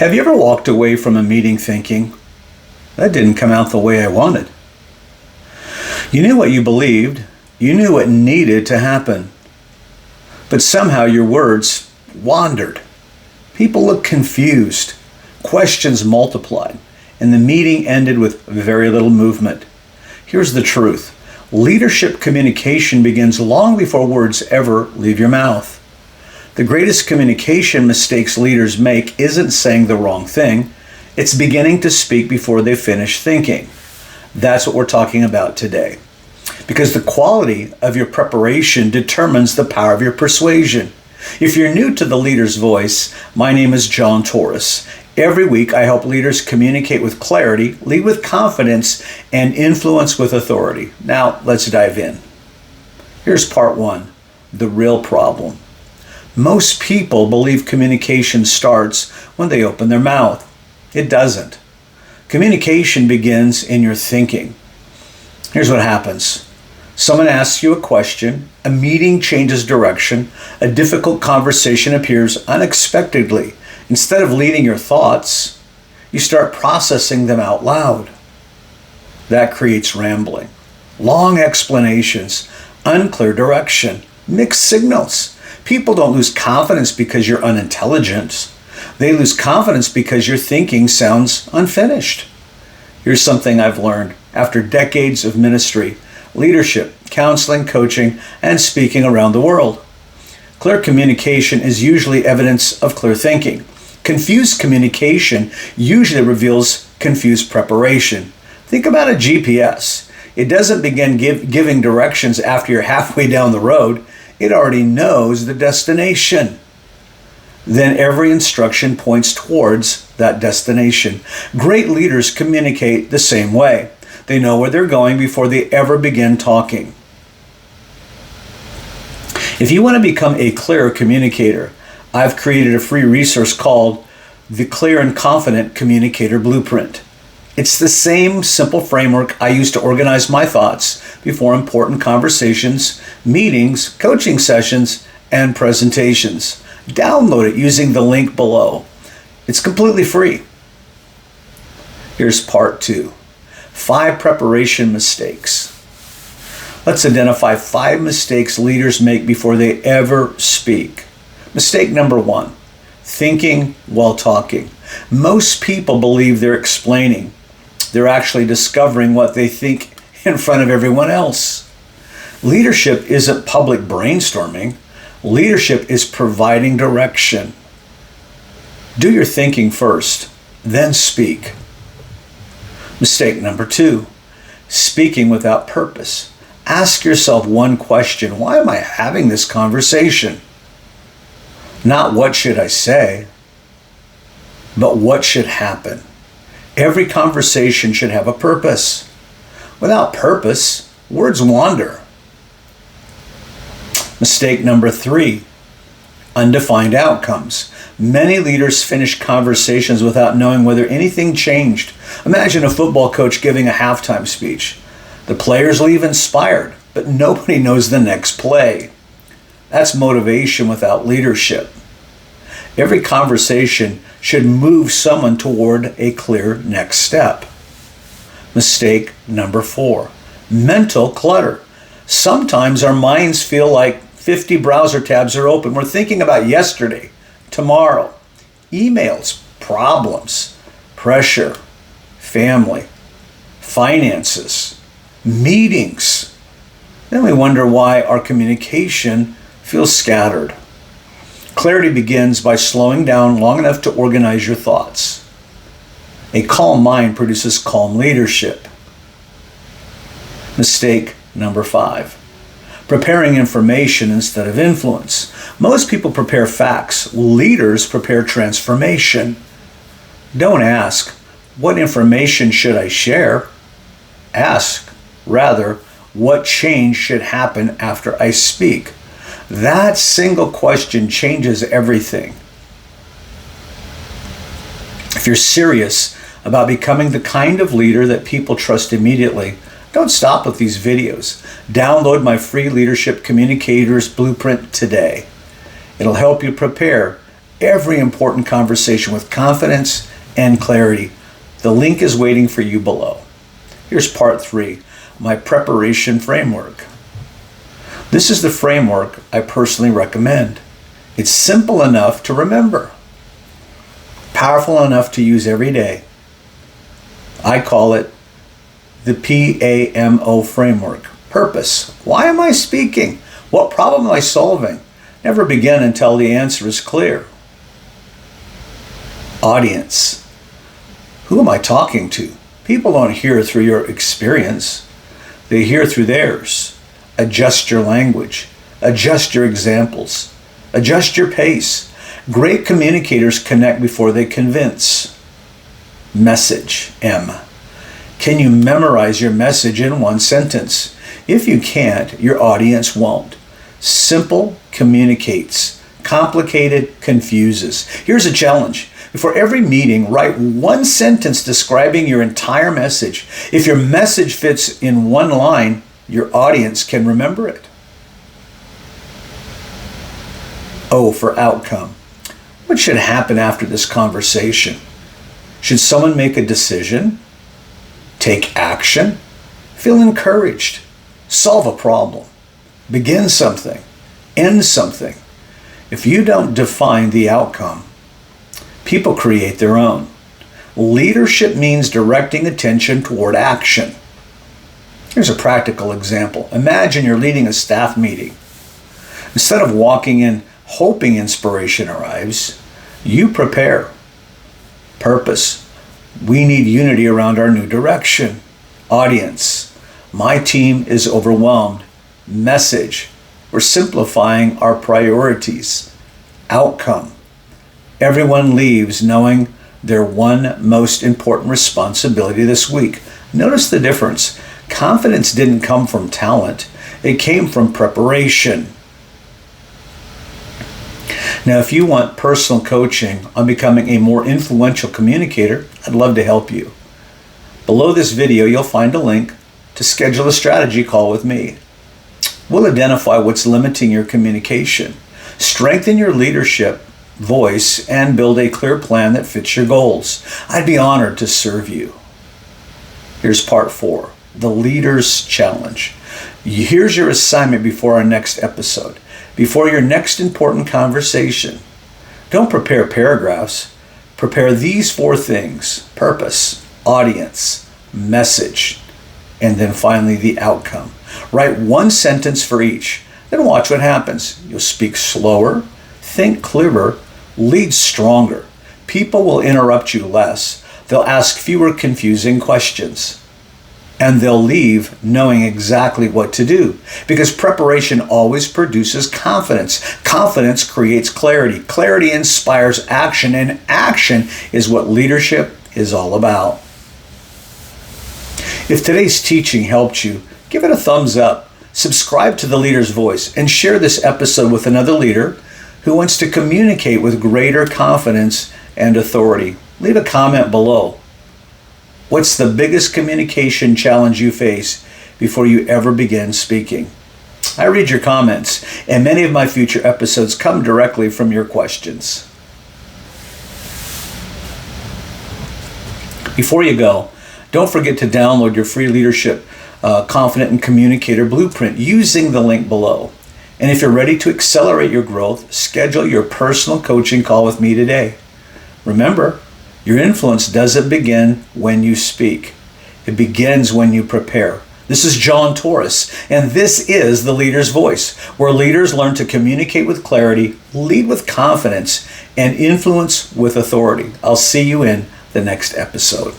Have you ever walked away from a meeting thinking, that didn't come out the way I wanted? You knew what you believed, you knew what needed to happen, but somehow your words wandered. People looked confused, questions multiplied, and the meeting ended with very little movement. Here's the truth. Leadership communication begins long before words ever leave your mouth. The greatest communication mistakes leaders make isn't saying the wrong thing. It's beginning to speak before they finish thinking. That's what we're talking about today. Because the quality of your preparation determines the power of your persuasion. If you're new to the Leader's Voice, my name is John Torres. Every week I help leaders communicate with clarity, lead with confidence, and influence with authority. Now let's dive in. Here's part one, the real problem. Most people believe communication starts when they open their mouth. It doesn't. Communication begins in your thinking. Here's what happens. Someone asks you a question, a meeting changes direction, a difficult conversation appears unexpectedly. Instead of leading your thoughts, you start processing them out loud. That creates rambling, long explanations, unclear direction, mixed signals. People don't lose confidence because you're unintelligent. They lose confidence because your thinking sounds unfinished. Here's something I've learned after decades of ministry, leadership, counseling, coaching, and speaking around the world. Clear communication is usually evidence of clear thinking. Confused communication usually reveals confused preparation. Think about a GPS. It doesn't begin giving directions after you're halfway down the road. It already knows the destination. Then every instruction points towards that destination. Great leaders communicate the same way. They know where they're going before they ever begin talking. If you want to become a clear communicator, I've created a free resource called The Clear and Confident Communicator Blueprint. It's the same simple framework I use to organize my thoughts before important conversations, meetings, coaching sessions, and presentations. Download it using the link below. It's completely free. Here's part two. 5 preparation mistakes. Let's identify 5 mistakes leaders make before they ever speak. Mistake number 1, thinking while talking. Most people believe they're explaining. They're actually discovering what they think in front of everyone else. Leadership isn't public brainstorming. Leadership is providing direction. Do your thinking first, then speak. Mistake number 2, speaking without purpose. Ask yourself one question. Why am I having this conversation? Not what should I say, but what should happen. Every conversation should have a purpose. Without purpose, words wander. Mistake number 3, undefined outcomes. Many leaders finish conversations without knowing whether anything changed. Imagine a football coach giving a halftime speech. The players leave inspired, but nobody knows the next play. That's motivation without leadership. Every conversation should move someone toward a clear next step. Mistake number 4, mental clutter. Sometimes our minds feel like 50 browser tabs are open. We're thinking about yesterday, tomorrow, emails, problems, pressure, family, finances, meetings. Then we wonder why our communication feels scattered. Clarity begins by slowing down long enough to organize your thoughts. A calm mind produces calm leadership. Mistake number 5, preparing information instead of influence. Most people prepare facts. Leaders prepare transformation. Don't ask, what information should I share? Ask, rather, what change should happen after I speak? That single question changes everything. If you're serious about becoming the kind of leader that people trust immediately, don't stop with these videos. Download my free Leadership Communicators Blueprint today. It'll help you prepare every important conversation with confidence and clarity. The link is waiting for you below. Here's part 3, my preparation framework. This is the framework I personally recommend. It's simple enough to remember, powerful enough to use every day. I call it the P.A.M.O. framework. Purpose. Why am I speaking? What problem am I solving? Never begin until the answer is clear. Audience. Who am I talking to? People don't hear through your experience. They hear through theirs. Adjust your language. Adjust your examples. Adjust your pace. Great communicators connect before they convince. Message. M. Can you memorize your message in one sentence? If you can't, your audience won't. Simple communicates. Complicated confuses. Here's a challenge. Before every meeting, write one sentence describing your entire message. If your message fits in one line, your audience can remember it. O for outcome. What should happen after this conversation? Should someone make a decision? Take action? Feel encouraged? Solve a problem? Begin something? End something? If you don't define the outcome, people create their own. Leadership means directing attention toward action. Here's a practical example. Imagine you're leading a staff meeting. Instead of walking in hoping inspiration arrives, you prepare. Purpose. We need unity around our new direction. Audience. My team is overwhelmed. Message. We're simplifying our priorities. Outcome. Everyone leaves knowing their one most important responsibility this week. Notice the difference. Confidence didn't come from talent. It came from preparation. Now, if you want personal coaching on becoming a more influential communicator, I'd love to help you. Below this video, you'll find a link to schedule a strategy call with me. We'll identify what's limiting your communication, strengthen your leadership voice, and build a clear plan that fits your goals. I'd be honored to serve you. Here's part 4, the Leader's Challenge. Here's your assignment before our next episode. Before your next important conversation, don't prepare paragraphs. Prepare these 4 things: purpose, audience, message, and then finally the outcome. Write one sentence for each. Then watch what happens. You'll speak slower, think clearer, lead stronger. People will interrupt you less. They'll ask fewer confusing questions. And they'll leave knowing exactly what to do. Because preparation always produces confidence. Confidence creates clarity. Clarity inspires action, and action is what leadership is all about. If today's teaching helped you, give it a thumbs up, subscribe to The Leader's Voice, and share this episode with another leader who wants to communicate with greater confidence and authority. Leave a comment below. What's the biggest communication challenge you face before you ever begin speaking? I read your comments, and many of my future episodes come directly from your questions. Before you go, don't forget to download your free leadership Confident and Communicator Blueprint using the link below. And if you're ready to accelerate your growth, schedule your personal coaching call with me today. Remember, your influence doesn't begin when you speak. It begins when you prepare. This is John Torres, and this is The Leader's Voice, where leaders learn to communicate with clarity, lead with confidence, and influence with authority. I'll see you in the next episode.